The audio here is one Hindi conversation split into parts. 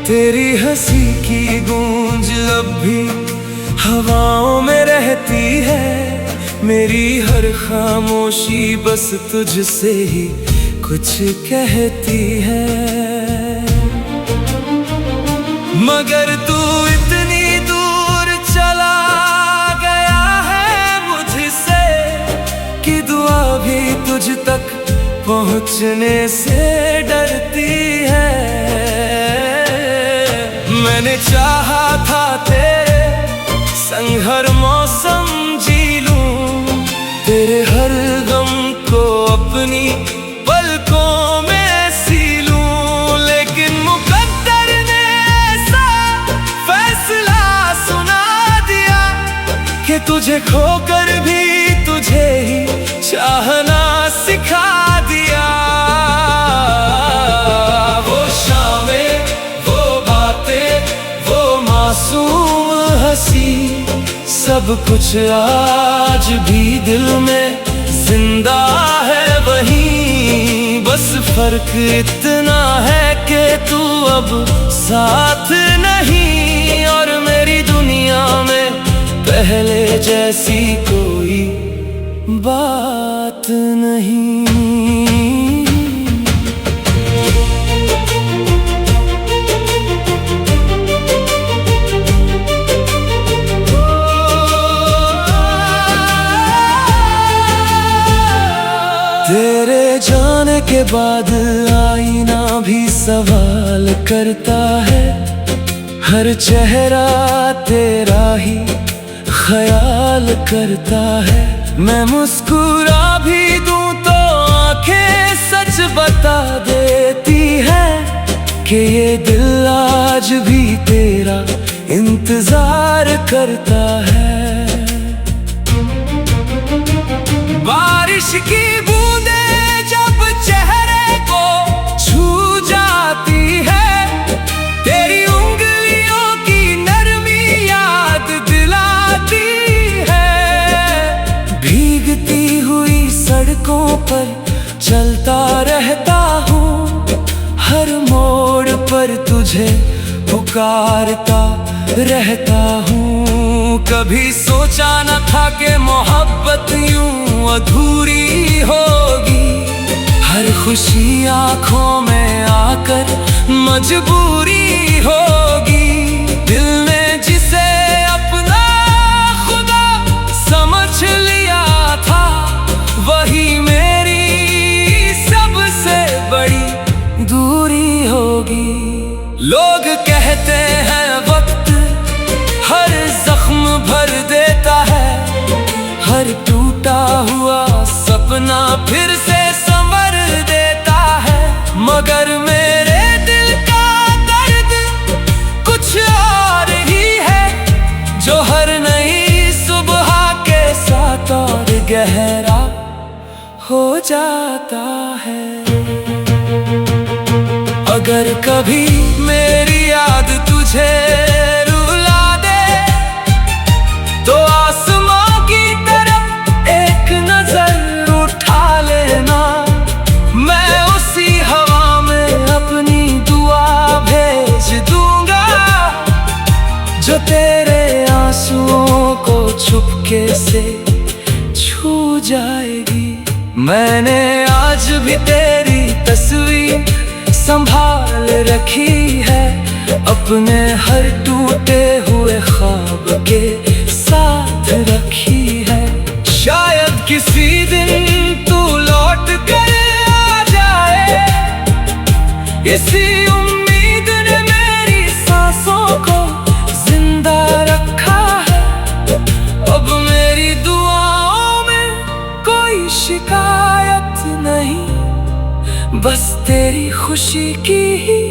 तेरी हंसी की गूंज अब भी हवाओं में रहती है। मेरी हर खामोशी बस तुझसे ही कुछ कहती है। मगर तू इतनी दूर चला गया है मुझसे कि दुआ भी तुझ तक पहुंचने से डरती है। मैंने चाहा था तेरे संग हर मौसम जी लूं, तेरे हर गम को अपनी पलकों में सी लूं, लेकिन मुकद्दर ने ऐसा फैसला सुना दिया कि तुझे खोकर भी तुझे ही चाहना सिखा दिया। वो शामें, वो बातें, वो मासूम हंसी, सब कुछ आज भी दिल में जिंदा है वहीं। बस फर्क इतना है कि तू अब साथ नहीं, और मेरी दुनिया में पहले जैसी कोई बात नहीं। तेरे जाने के बाद आईना भी सवाल करता है, हर चेहरा तेरा ही ख्याल करता है। मैं मुस्कुरा भी दूं तो आंखें सच बता देती है कि ये दिल आज भी तेरा इंतजार करता है। बारिश की बूंदें जब चेहरे को छू जाती है, तेरी उंगलियों की नरमी याद दिलाती है। भीगती हुई सड़कों पर चलता रहता हूँ, हर मोड़ पर तुझे पुकारता रहता हूँ। कभी सोचा न था कि मोहब्बत यूं अधूरी होगी, हर खुशी आंखों में आकर मजबूरी होगी। दिल ने जिसे अपना खुदा समझ लिया था, वही मेरी सबसे बड़ी दूरी होगी। लोग कहते हैं वक्त हर जख्म भर देता है, हर टूटा हुआ सपना फिर से संवर देता है। मगर मेरे दिल का दर्द कुछ और ही है, जो हर नई सुबह के साथ और गहरा हो जाता है। अगर कभी मेरी याद तुझे रुला दे, तो आसमां की तरफ एक नजर उठा लेना। मैं उसी हवा में अपनी दुआ भेज दूंगा, जो तेरे आंसुओं को चुपके से छू जाएगी। मैंने आज भी तेरी तस्वीर संभाल रखी है, अपने हर टूटे हुए ख्वाब के साथ रखी है। शायद किसी दिन तू लौट कर आ जाए, इसी उम्मीद ने मेरी सांसों को जिंदा रखा है। अब मेरी दुआओं में कोई शिकायत नहीं, बस तेरी खुशी की ही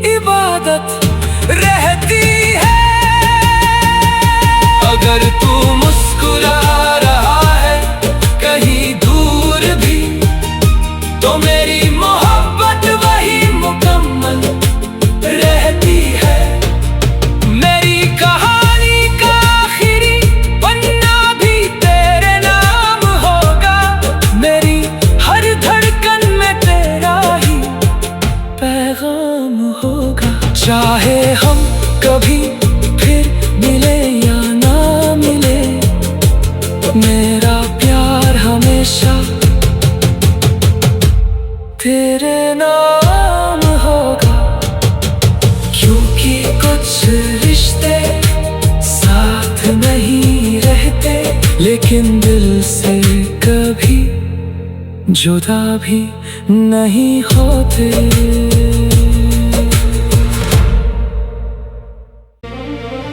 इबादत रहती है। अगर तू मुस्कुरा रहा है कहीं दूर भी, तो मेरी मोहब्बत वही मुकम्मल रहती है। मेरी कहानी का आखिरी पन्ना भी तेरे नाम होगा, मेरी हर धड़कन में तेरा ही पैगाम चाहे हम कभी फिर मिले या ना मिले, मेरा प्यार हमेशा तेरे नाम होगा। क्योंकि कुछ रिश्ते साथ नहीं रहते, लेकिन दिल से कभी जुदा भी नहीं होते।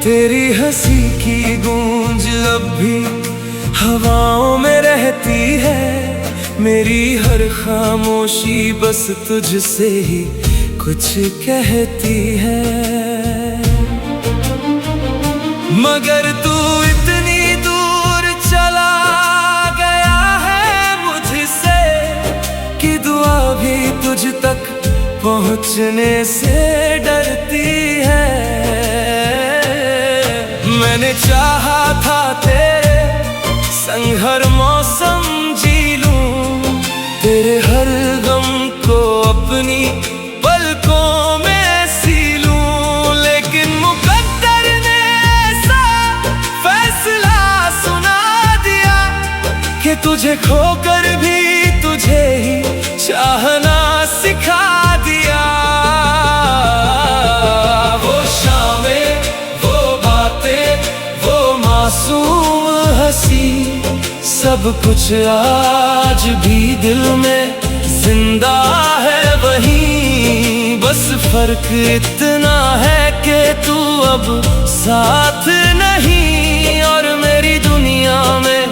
तेरी हंसी की गूंज अब भी हवाओं में रहती है, मेरी हर खामोशी बस तुझसे ही कुछ कहती है। मगर तू इतनी दूर चला गया है मुझसे कि दुआ भी तुझ तक पहुंचने से डरती है। मैंने चाहा था तेरे संग हर मौसम जी लूं, तेरे हर गम को अपनी पलकों में सी लूं, लेकिन मुकद्दर ने ऐसा फैसला सुना दिया कि तुझे खोकर भी तुझे ही चाहना सिखा दिया। वो शामें, वो बातें, वो मासूम हंसी, सब कुछ आज भी दिल में जिंदा है वहीं। बस फर्क इतना है कि तू अब साथ नहीं, और मेरी दुनिया में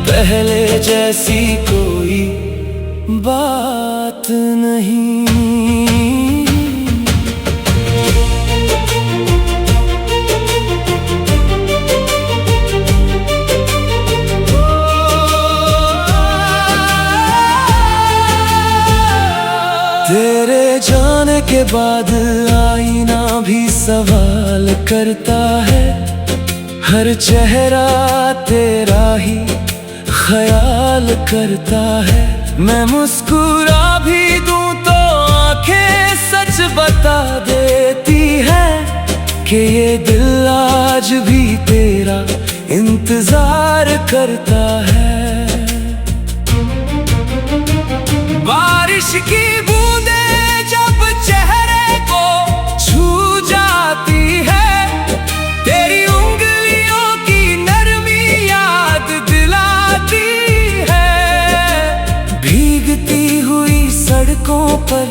पहले जैसी कोई बात नहीं। तेरे जाने के बाद आईना भी सवाल करता है, हर चेहरा तेरा ही ख्याल करता है। मैं मुस्कुरा भी दूं तो आंखें सच बता देती हैं कि ये दिल आज भी तेरा इंतजार करता है। बारिश की बूंदें जब चेहरे को छू जाती है, तेरी उंगलियों की नरमी याद दिलाती है। भीगती हुई सड़कों पर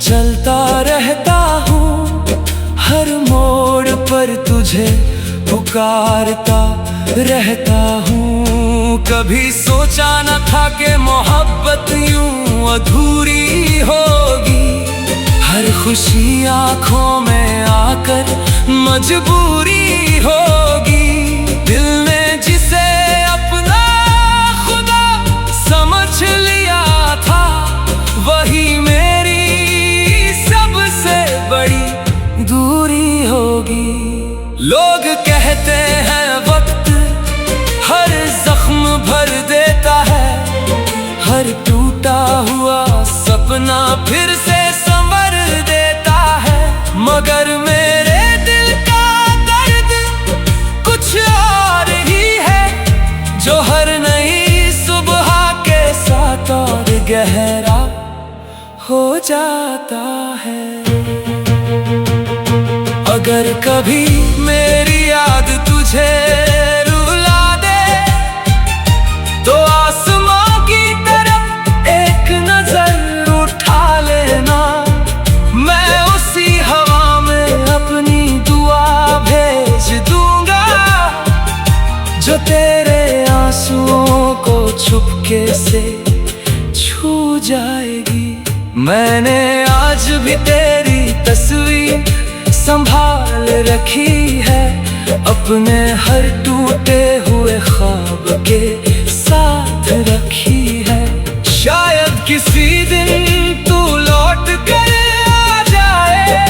चलता रहता हूँ, हर मोड़ पर तुझे पुकारता रहता हूँ। कभी सोचा न था कि मोहब्बत यूं अधूरी होगी, हर खुशी आंखों में आकर मजबूरी होगी। दिल ने जिसे अपना खुदा समझ लिया था, वही मेरी सबसे बड़ी दूरी होगी। लोग कहते हैं वक्त हर जख्म भर देता है, हर टूटा हुआ सपना फिर से संवर देता है। मगर मेरे दिल का दर्द कुछ और ही है, जो हर नई सुबह के साथ और गहरा हो जाता है। अगर कभी मेरी याद तुझे रुला दे, तो आसमां की तरफ एक नजर उठा लेना। मैं उसी हवा में अपनी दुआ भेज दूंगा, जो तेरे आंसुओं को चुपके से छू जाएगी। मैंने आज भी तेरी तस्वीर संभाल रखी है, अपने हर टूटे हुए ख्वाब के साथ रखी है। शायद किसी दिन तू लौट कर आ जाए,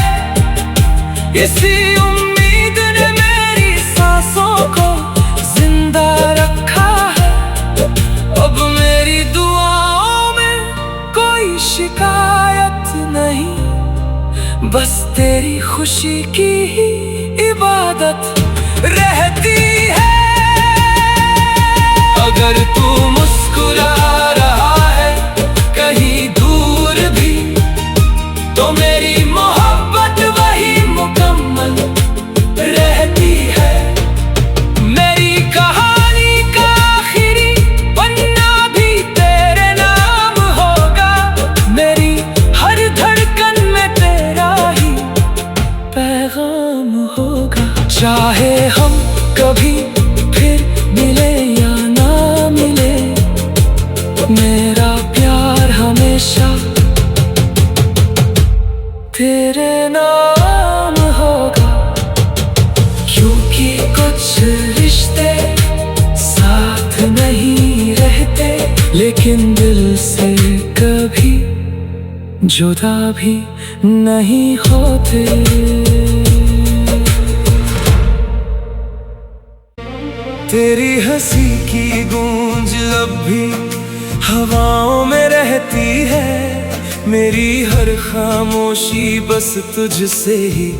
इसी उम्मीद ने मेरी सांसों को जिंदा रखा है। अब मेरी दुआओं में कोई शिकायत नहीं, बस तेरे तेरी खुशी की ही इबादत रहती है। अगर तू मुस्कुरा रहा है कहीं दूर भी, तो मेरी मोहब्बत वही मुकम्मल रहती है। मेरी कहानी का आखिरी पन्ना भी तेरे नाम होगा, मेरी हर धड़कन में तेरा ही पैगाम होगा। चाहे हम कभी फिर मिले या ना मिले, मेरा प्यार हमेशा तेरे नाम होगा। क्योंकि कुछ रिश्ते साथ नहीं रहते, लेकिन दिल से कभी जुदा भी नहीं होते। तेरी हंसी की गूंज अब भी हवाओं में रहती है, मेरी हर खामोशी बस तुझसे ही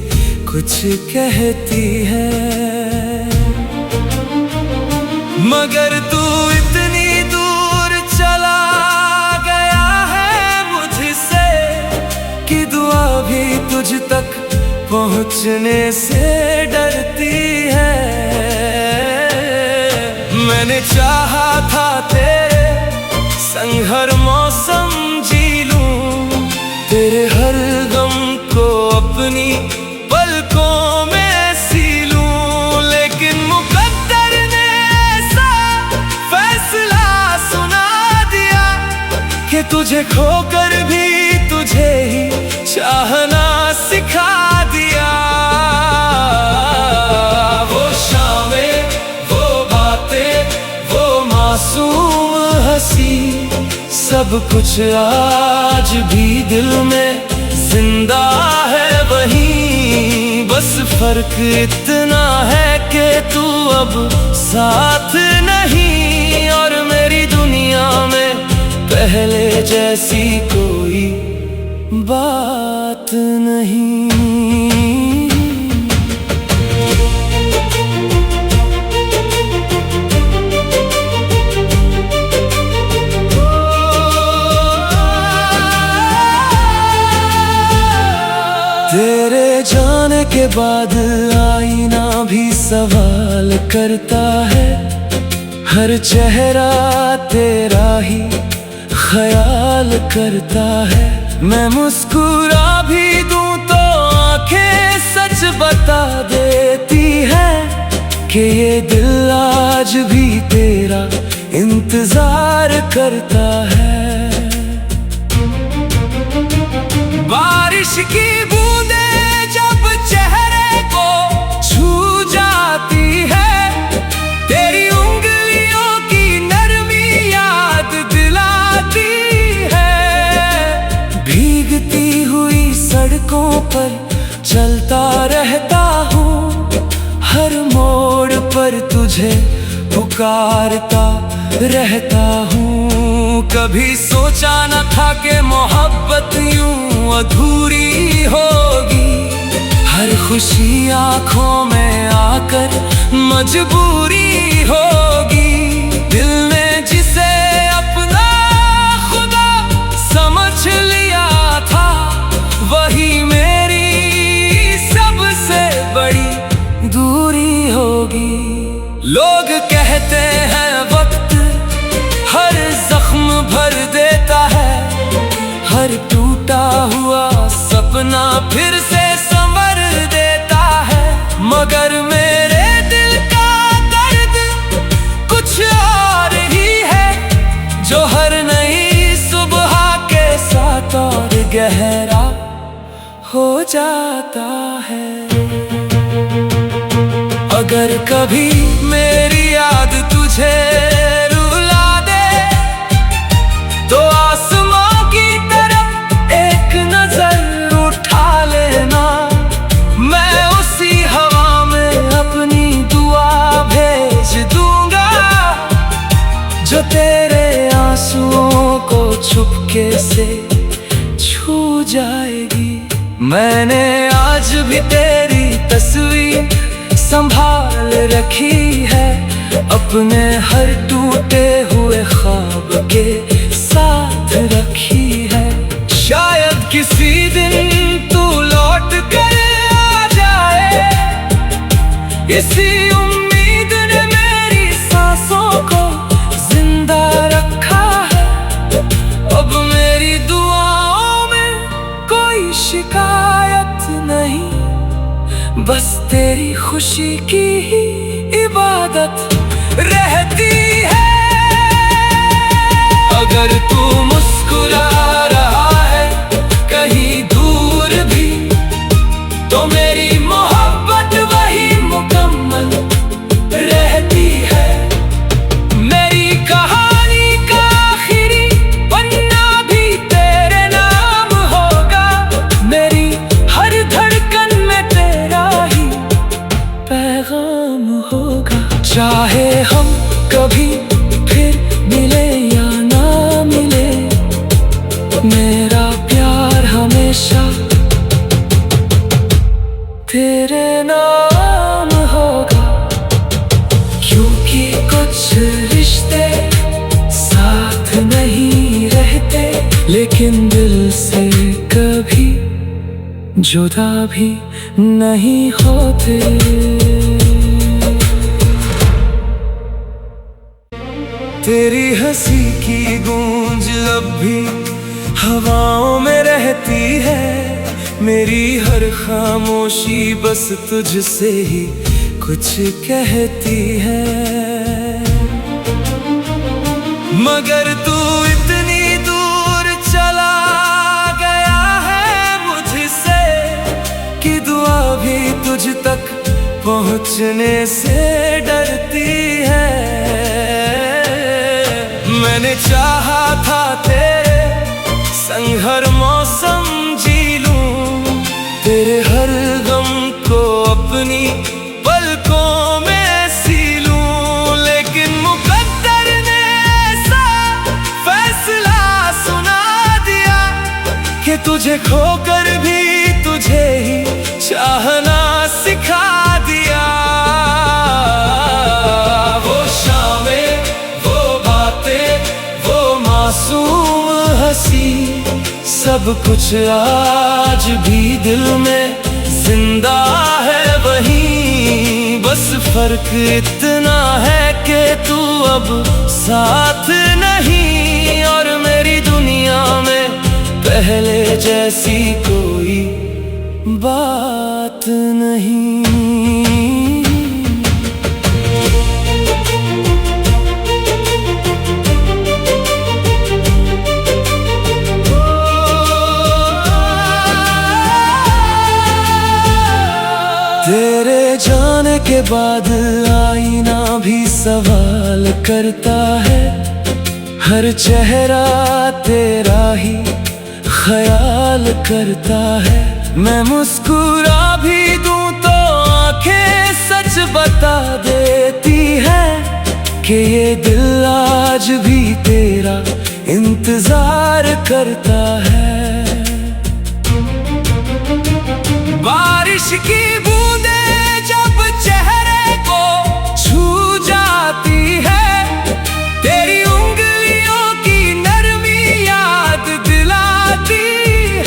कुछ कहती है। मगर तू इतनी दूर चला गया है मुझसे कि दुआ भी तुझ तक पहुंचने से डरती है। मैंने चाहा था तेरे संग हर मौसम जी लूं, तेरे हर गम को अपनी पलकों में सी लूं, लेकिन मुकद्दर ने ऐसा फैसला सुना दिया कि तुझे खोकर भी तुझे ही चाहना सिखा दिया। वो शामें, वो बातें, वो मासूम हंसी, सब कुछ आज भी दिल में जिंदा है वहीं। बस फर्क इतना है कि तू अब साथ नहीं, और मेरी दुनिया में पहले जैसी कोई बात नहीं। तेरे जाने के बाद आईना भी सवाल करता है, हर चेहरा तेरा ही ख्याल करता है। मैं मुस्कुरा भी दूं तो आंखें सच बता देती है कि ये दिल आज भी तेरा इंतजार करता है। बारिश की बूंदें जब चेहरे को छू जाती है, तेरी उंगलियों की नरमी याद दिलाती है। भीगती हुई सड़कों पर चलता रहता हूँ, हर मोड़ पर तुझे पुकारता रहता हूँ। कभी सोचा न था कि मोहब्बत यूं अधूरी होगी, हर खुशी आंखों में आकर मजबूरी होगी। दिल ने जिसे अपना खुदा समझ लिया था, वही मेरी सबसे बड़ी दूरी होगी। लोग कहते हैं वक्त हर जख्म भर देता है, हर टूटा हुआ सपना फिर से संवर देता है। मगर मेरे दिल का दर्द कुछ और ही है, जो हर नई सुबह के साथ और गहरा हो जाता है। अगर कभी मेरी याद तुझे रुला दे, तो आसमां की तरफ एक नजर उठा लेना। मैं उसी हवा में अपनी दुआ भेज दूंगा, जो तेरे आंसुओं को चुपके से छू जाएगी। मैंने आज भी तेरी तस्वीर संभाल रखी है, अपने हर टूटे हुए ख्वाब के साथ रखी है। शायद किसी दिन तू लौट कर आ जाए, इसी उम्मीद ने मेरी सांसों को जिंदा रखा है। अब मेरी दुआओं में कोई शिकायत नहीं, बस तेरी खुशी की ही इबादत रहती है। अगर तू मुस्कुरा रहा है कहीं दूर भी, तो मेरी मोहब्बत वही मुकम्मल रहती है। मेरी कहानी का आखिरी पन्ना भी तेरे नाम होगा, मेरी हर धड़कन में तेरा ही पैगाम होगा। चाहे हम कभी फिर मिले या ना मिले, मेरा प्यार हमेशा तेरे नाम होगा। क्योंकि कुछ रिश्ते साथ नहीं रहते, लेकिन दिल से कभी जुदा भी नहीं होते। तेरी हंसी की गूंज अब भी हवाओं में रहती है, मेरी हर खामोशी बस तुझसे ही कुछ कहती है। मगर तू इतनी दूर चला गया है मुझसे, कि दुआ भी तुझ तक पहुंचने से डरती है। मैंने चाहा था तेरे संग हर मौसम जी लूं, तेरे हर गम को अपनी पलकों में सी लूं, लेकिन मुकद्दर ने ऐसा फैसला सुना दिया कि तुझे खोकर भी तुझे ही चाहना सिखा दिया। वो शामें, वो बातें, वो मासूम हंसी, सब कुछ आज भी दिल में जिंदा है वहीं। बस फर्क इतना है कि तू अब साथ नहीं, और मेरी दुनिया में पहले जैसी कोई बात नहीं। तेरे जाने के बाद आईना भी सवाल करता है, हर चेहरा तेरा ही ख्याल करता है। मैं मुस्कुरा भी दूं तो आंखें सच बता देती है, कि ये दिल आज भी तेरा इंतजार करता है। बारिश की बूंदें जब चेहरे को छू जाती है, तेरी उंगलियों की नरमी याद दिलाती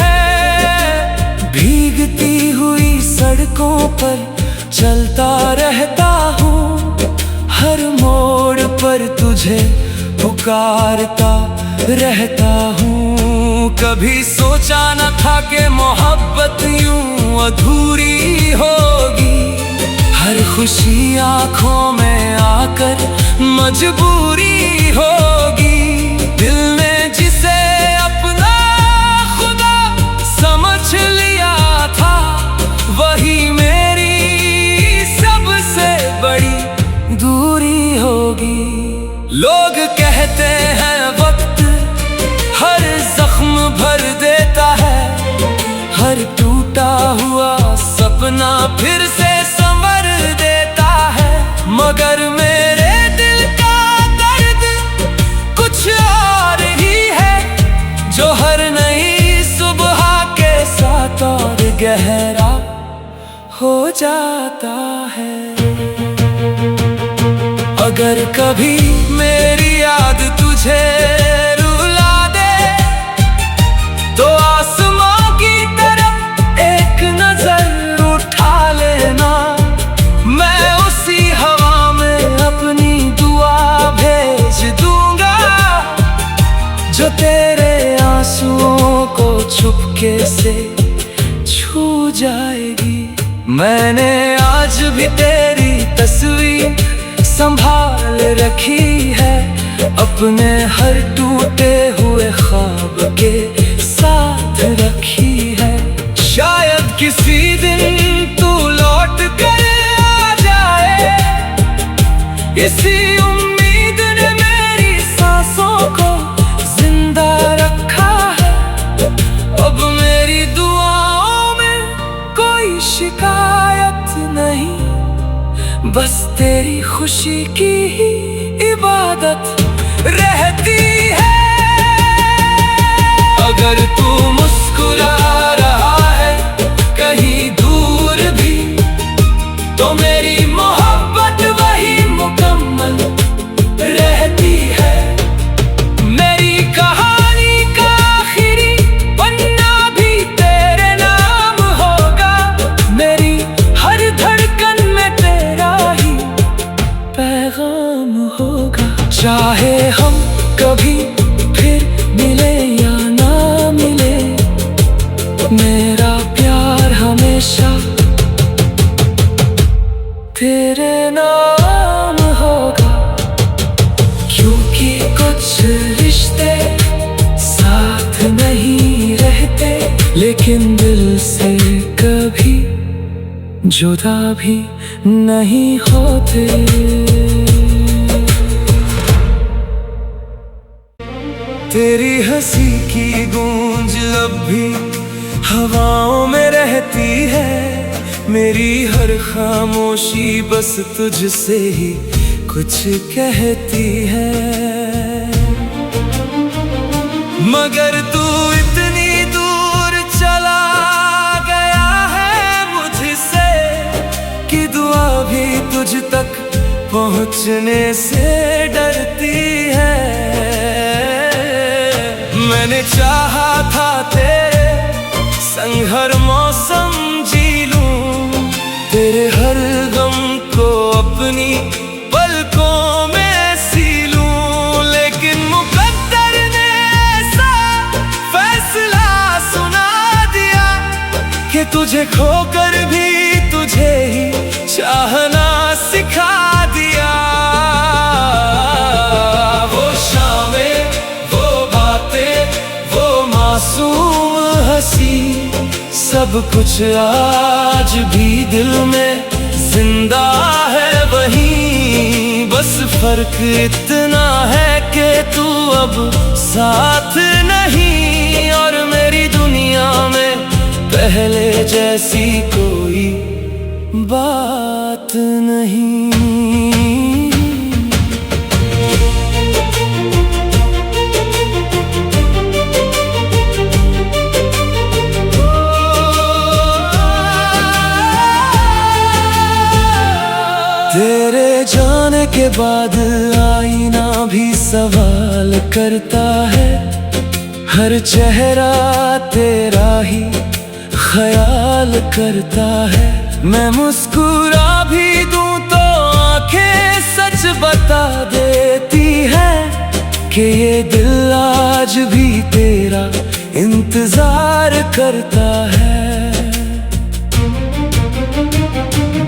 है। भीगती हुई सड़कों पर चलता रहता हूँ, हर मोड़ पर तुझे पुकारता रहता हूँ। कभी सोचा न था कि मोहब्बत यूं अधूरी होगी, हर खुशी आंखों में आकर मजबूरी होगी। दिल ने जिसे अपना खुदा समझ लिया था, वही मेरी सबसे बड़ी दूरी होगी। लोग कहते हैं वक्त हर जख्म भर देता है, हर टूटा हुआ सपना फिर से संवर देता है। मगर मेरे दिल का दर्द कुछ और ही है, जो हर नई सुबह के साथ और गहरा हो जाता है। अगर कभी मेरी याद तुझे रुला दे तो आसमां की तरफ एक नजर उठा लेना। मैं उसी हवा में अपनी दुआ भेज दूंगा जो तेरे आंसुओं को चुपके से छू जाएगी। मैंने आज भी तेरी तस्वीर संभाल रखी है, अपने हर टूटे हुए ख्वाब के साथ रखी है। शायद किसी दिन तू लौट कर आ जाए, इसी उम्मीद ने मेरी सांसों को जिंदा रखा है। अब मेरी दुआओं में कोई शिकायत नहीं, बस तेरी खुशी की ही इबादत रहती है। अगर तू मुस्कुरा रहा है कहीं दूर भी, तो मेरी मोहब्बत वही मुकम्मल रहती है। मेरी कहानी का आखिरी पन्ना भी तेरे नाम होगा, मेरी हर धड़कन में तेरा ही पैगाम होगा। चाहे हम कभी फिर मिले या ना मिले, मेरा प्यार हमेशा तेरे नाम होगा। क्योंकि कुछ रिश्ते साथ नहीं रहते, लेकिन दिल से कभी जुदा भी नहीं होते। तेरी हंसी की गूंज अब भी हवाओं में रहती है, मेरी हर खामोशी बस तुझसे ही कुछ कहती है। मगर तू इतनी दूर चला गया है मुझसे कि दुआ भी तुझ तक पहुंचने से डरती है। मैंने चाहा था तेरे संग हर मौसम जी लूं, तेरे हर गम को अपनी पलकों में सी लूं, लेकिन मुकद्दर ने ऐसा फैसला सुना दिया कि तुझे खोकर भी तुझे ही चाहना सिखा दिया। वो शामें, वो बातें, वो मासूम हंसी, सब कुछ आज भी दिल में जिंदा है वहीं। बस फर्क इतना है कि तू अब साथ नहीं, और मेरी दुनिया में पहले जैसी कोई बात नहीं। तेरे जाने के बाद आईना भी सवाल करता है, हर चेहरा तेरा ही ख्याल करता है। मैं मुस्कुरा भी दूं तो आंखें सच बता देती है कि ये दिल आज भी तेरा इंतजार करता है।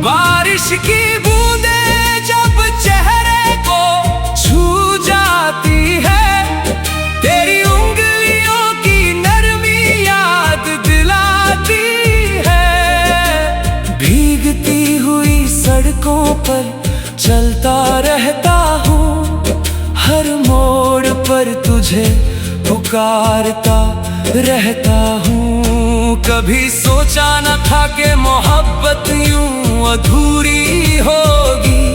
बारिश की बूंदें जब चेहरे को छू जाती है, तेरी उंगलियों की नरमी याद दिलाती है। भीगती हुई सड़कों पर चलता रहता हूँ, हर मोड़ पर तुझे पुकारता रहता हूँ। कभी सोचा न था कि मोहब्बत यूं अधूरी होगी,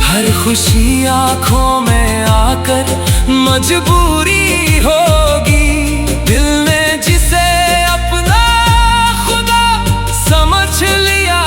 हर खुशी आंखों में आकर मजबूरी होगी। दिल ने जिसे अपना खुदा समझ लिया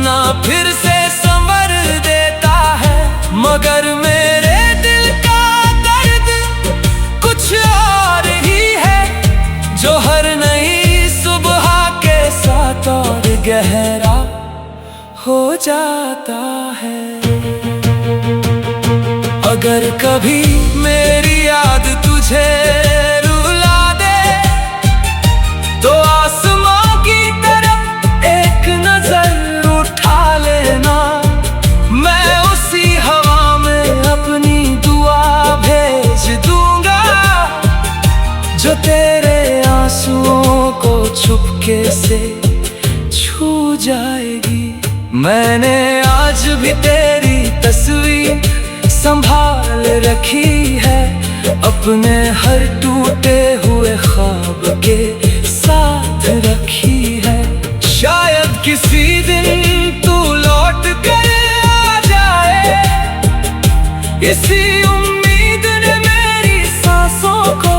सपना फिर से संवर देता है। मगर मेरे दिल का दर्द कुछ और ही है, जो हर नई सुबह के साथ और गहरा हो जाता है। अगर कभी मेरी याद तुझे रुला दे, तो आसमां की तरफ एक नजर उठा लेना। मैं उसी हवा में अपनी दुआ भेज दूंगा, जो तेरे आंसुओं को चुपके से छू जाएगी। मैंने आज भी तेरी तस्वीर संभाल रखी है, अपने हर टूटे हुए ख्वाब के साथ रखी है। शायद किसी दिन तू लौट कर आ जाए, इसी उम्मीद ने मेरी सांसों को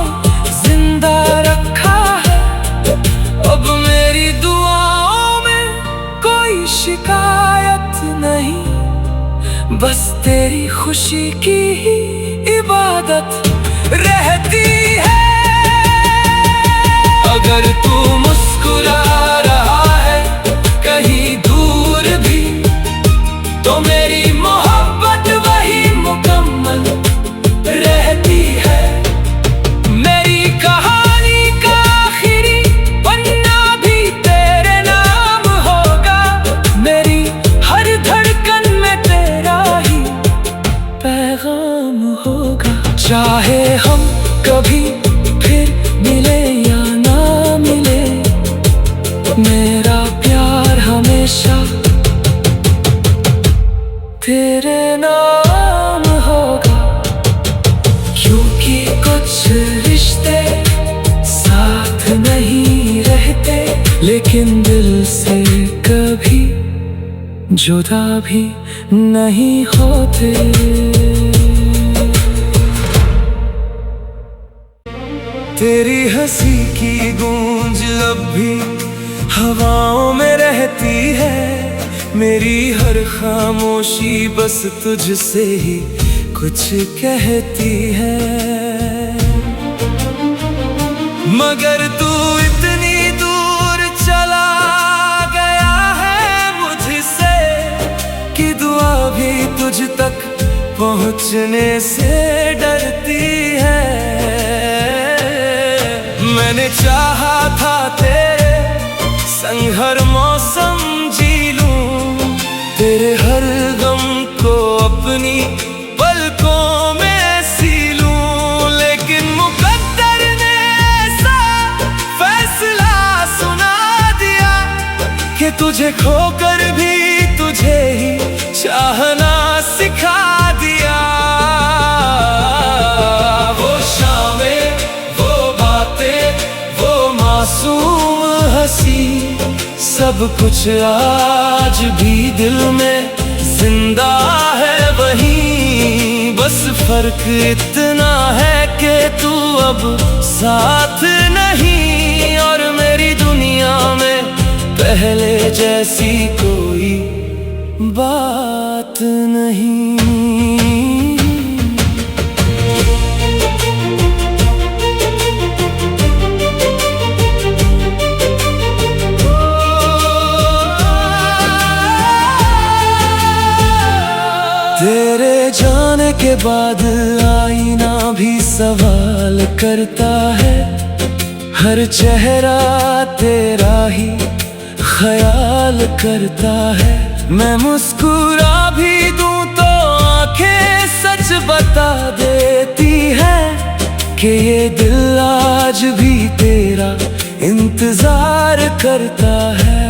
जिंदा रखा है। अब मेरी दुआओं में कोई शिकायत नहीं, बस तेरी खुशी की ही इबादत रहती है। अगर तू मुस्कुरा रहा है कहीं दूर भी, तो मेरी मोहब्बत वही मुकम्मल रहती है। मेरी कहानी का आखिरी पन्ना भी तेरे नाम होगा, मेरी हर धड़कन में तेरा ही पैगाम होगा। चाहे हम कभी फिर मिले या ना मिले, मेरा प्यार हमेशा तेरे नाम होगा। क्योंकि कुछ रिश्ते साथ नहीं रहते, लेकिन दिल से कभी जुदा भी नहीं होते। तेरी हंसी की गूंज अब भी हवाओं में रहती है, मेरी हर खामोशी बस तुझसे ही कुछ कहती है। मगर तू इतनी दूर चला गया है मुझसे, कि दुआ भी तुझ तक पहुंचने से डरती है। मैंने चाहा था तेरे संग हर मौसम जी लूं, तेरे हर गम को अपनी पलकों में सी लूं, लेकिन मुकद्दर ने ऐसा फैसला सुना दिया कि तुझे खोकर भी तुझे ही चाहना सिखा दिया। वो शामें, वो बातें, वो मासूम हंसी, सब कुछ आज भी दिल में जिंदा है वहीं। बस फर्क इतना है कि तू अब साथ नहीं, और मेरी दुनिया में पहले जैसी कोई बात नहीं। तेरे जाने के बाद आईना भी सवाल करता है, हर चेहरा तेरा ही ख्याल करता है। मैं मुस्कुरा भी दूं तो आंखें सच बता देती है, कि ये दिल आज भी तेरा इंतजार करता है।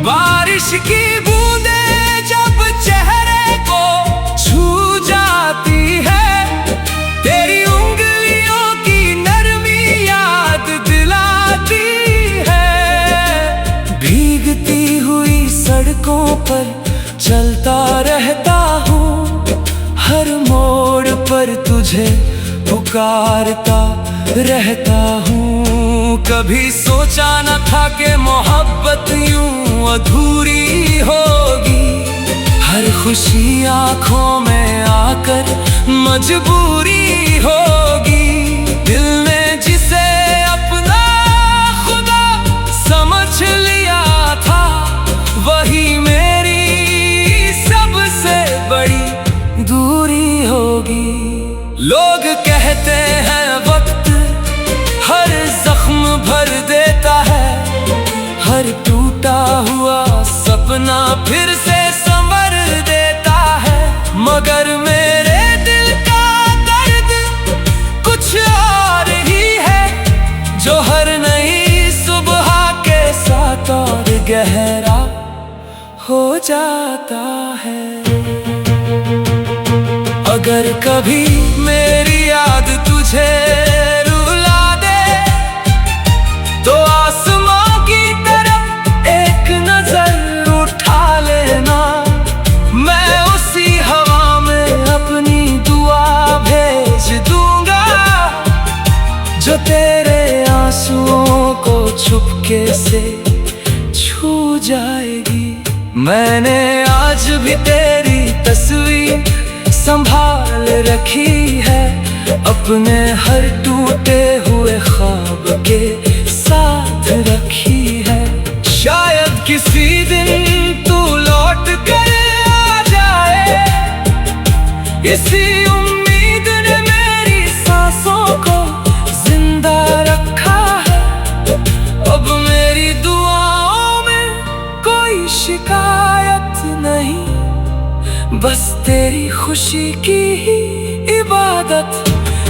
बारिश की बूंदें जब चेहरे को छू जाती है, तेरी उंगलियों की नरमी याद दिलाती है। भीगती हुई सड़कों पर चलता रहता हूँ, हर मोड़ पर तुझे पुकारता रहता हूँ। कभी सोचा न था कि मोहब्बत यूं अधूरी होगी। हर खुशी आंखों में आकर मजबूरी होगी। दिल ने जिसे अपना खुदा समझ लिया था, वही मेरी सबसे बड़ी दूरी होगी। लोग कहते हैं वक्त हर जख्म भर देता है, हर टूटा हुआ सपना फिर से संवर देता है। मगर मेरे दिल का दर्द कुछ और ही है, जो हर नई सुबह के साथ और गहरा हो जाता है। अगर कभी मेरी याद तुझे रुला दे, तो आसमां की तरफ एक नजर उठा लेना। मैं उसी हवा में अपनी दुआ भेज दूंगा, जो तेरे आंसुओं को चुपके से छू जाएगी। मैंने आज भी तेरी तस्वीर संभाल रखी है, अपने हर टूटे हुए ख्वाब के साथ रखी है। शायद किसी दिन तू लौट कर आ जाए, इसी उम्मीद ने मेरी सांसों को जिंदा रखा है। अब मेरी दुआओं में कोई शिकायत नहीं, बस तेरी खुशी की ही इबादत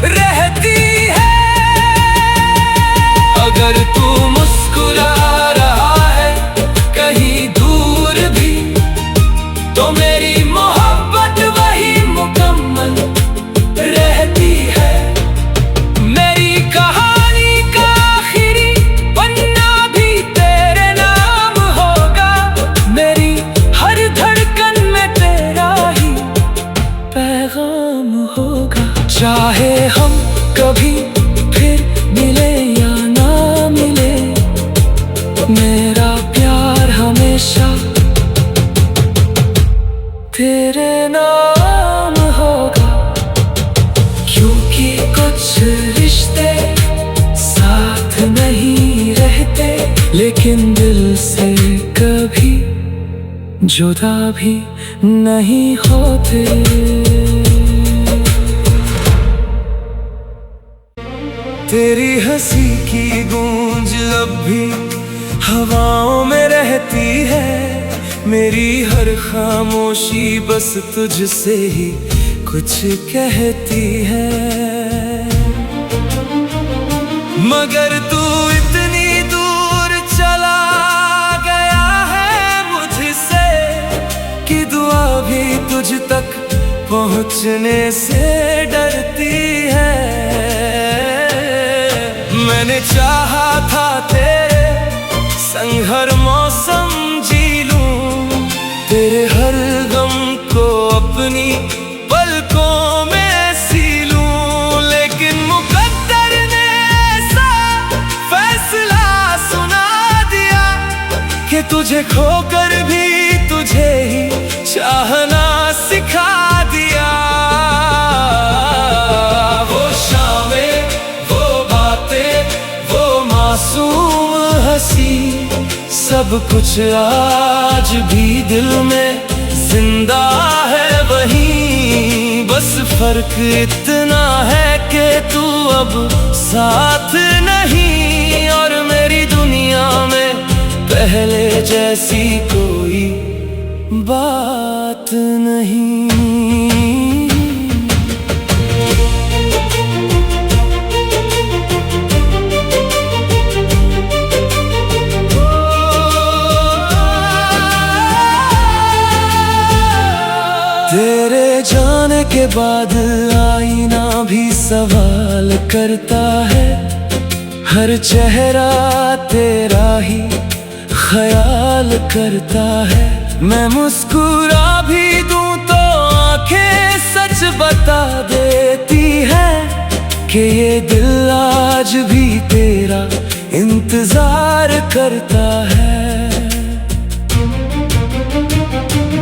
रहती है। अगर तू मुस्कुरा रहा है कहीं दूर भी, तो मेरी मोहब्बत वही मुकम्मल रहती है। मेरी कहानी का आखिरी पन्ना भी तेरे नाम होगा। मेरी हर धड़कन में तेरा ही पैगाम होगा। चाहे हम कभी फिर मिले या ना मिले, मेरा प्यार हमेशा तेरे नाम होगा। क्योंकि कुछ रिश्ते साथ नहीं रहते, लेकिन दिल से कभी जुदा भी नहीं होते। तेरी हंसी की गूंज अब भी हवाओं में रहती है। मेरी हर खामोशी बस तुझसे ही कुछ कहती है। मगर तू इतनी दूर चला गया है मुझसे, कि दुआ भी तुझ तक पहुंचने से डरती है। मैंने चाहा था तेरे संग हर मौसम जी लूं, तेरे हर गम को अपनी पलकों में सी लूं। लेकिन मुकद्दर ने ऐसा फैसला सुना दिया, कि तुझे खोकर भी तुझे ही चाहना सिखा दिया। वो शामें, वो बातें, वो मासूम हंसी, सब कुछ आज भी दिल में जिंदा है वहीं। बस फर्क इतना है कि तू अब साथ नहीं, और मेरी दुनिया में पहले जैसी कोई बात नहीं। तेरे जाने के बाद आईना भी सवाल करता है, हर चेहरा तेरा ही ख्याल करता है। मैं मुस्कुरा भी दूं तो आंखें सच बता देती है, कि ये दिल आज भी तेरा इंतजार करता है।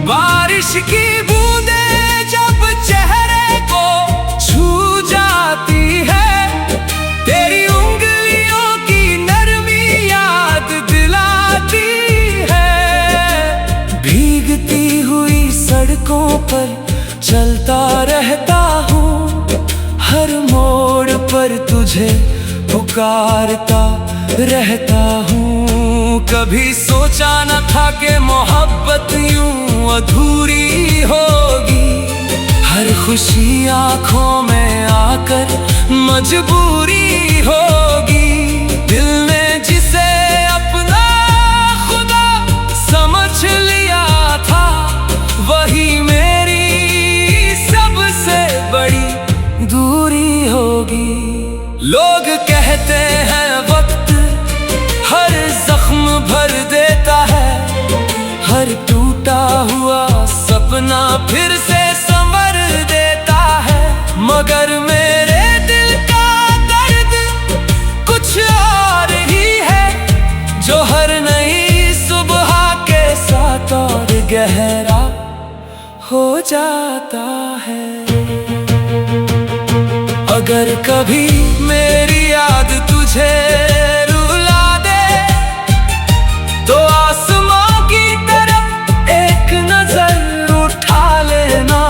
बारिश की बूंदें जब चेहरे को छू जाती है, तेरी उंगलियों की नरमी याद दिलाती है। भीगती हुई सड़कों पर चलता रहता हूँ, हर मोड़ पर तुझे पुकारता रहता हूँ। कभी सोचा न था कि मोहब्बत यूं अधूरी होगी, हर खुशी आंखों में आकर मजबूरी होगी। दिल ने जिसे अपना खुदा समझ लिया था, वही मेरी सबसे बड़ी दूरी होगी। लोग कहते हैं वक्त हर जख्म भर देता है, हर टूटा हुआ सपना फिर से संवर देता है। मगर मेरे दिल का दर्द कुछ और ही है, जो हर नई सुबह के साथ और गहरा हो जाता है। अगर कभी मेरी याद तुझे रुला दे, तो आसमां की तरफ एक नजर उठा लेना।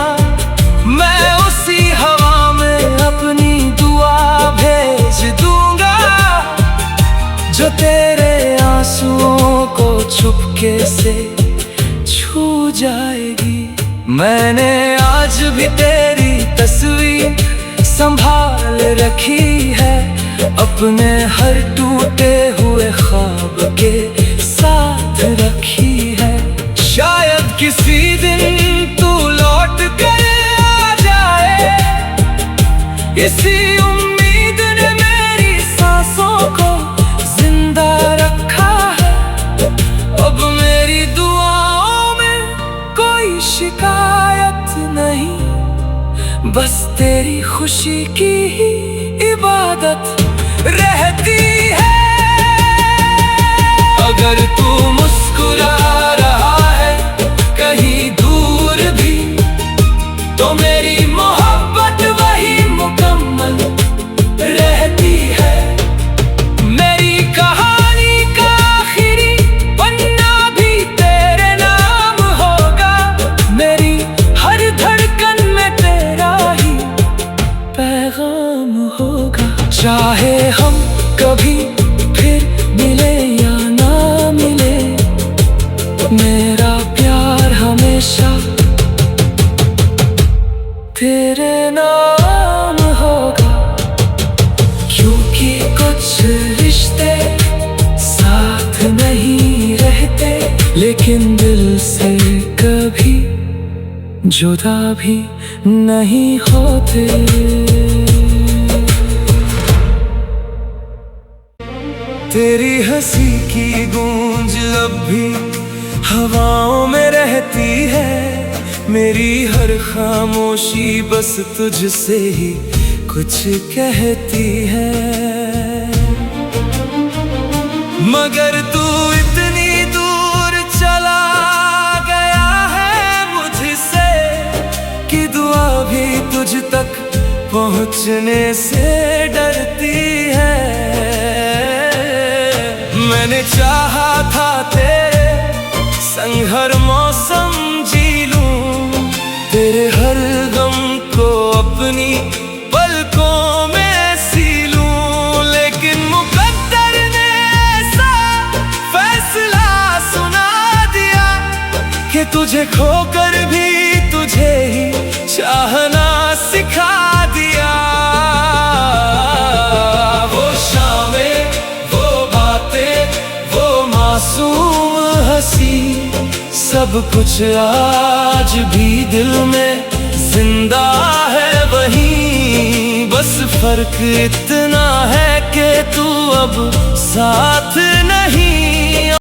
मैं उसी हवा में अपनी दुआ भेज दूंगा, जो तेरे आंसुओं को चुपके से छू जाएगी। मैंने आज भी तेरी तस्वीर संभाल रखी है, अपने हर टूटे हुए ख्वाब के साथ रखी है। शायद किसी दिन तू लौट कर आ जाए, इसी उम्मीद ने मेरी सांसों को जिंदा रखा है। अब मेरी दुआओं में कोई शिकायत नहीं, बस तेरी खुशी की ही इबादत रहती है। अगर तू मुस्कुरा रहा है कहीं दूर भी, तो मेरी मोहब्बत वही मुकम्मल रहती है। मेरी कहानी का आखिरी पन्ना भी तेरे नाम होगा, मेरी हर धड़कन में तेरा ही पैगाम होगा। चाहे हम कभी फिर मिले या ना मिले, मेरा प्यार हमेशा तेरे नाम होगा। क्योंकि कुछ रिश्ते साथ नहीं रहते, लेकिन दिल से कभी जुदा भी नहीं होते। तेरी हंसी की गूंज अब भी हवाओं में रहती है, मेरी हर खामोशी बस तुझसे ही कुछ कहती है। मगर तू इतनी दूर चला गया है मुझसे, कि दुआ भी तुझ तक पहुंचने से डरती है। मैंने चाहा था तेरे संग हर मौसम जी लूं, तेरे हर गम को अपनी पलकों में सी लूं। लेकिन मुकद्दर ने ऐसा फैसला सुना दिया, कि तुझे खोकर भी तुझे ही चाहना सिखा दिया। वो शामें, वो बातें, वो मासूम हंसी, सब कुछ आज भी दिल में जिंदा है वहीं। बस फर्क इतना है कि तू अब साथ नहीं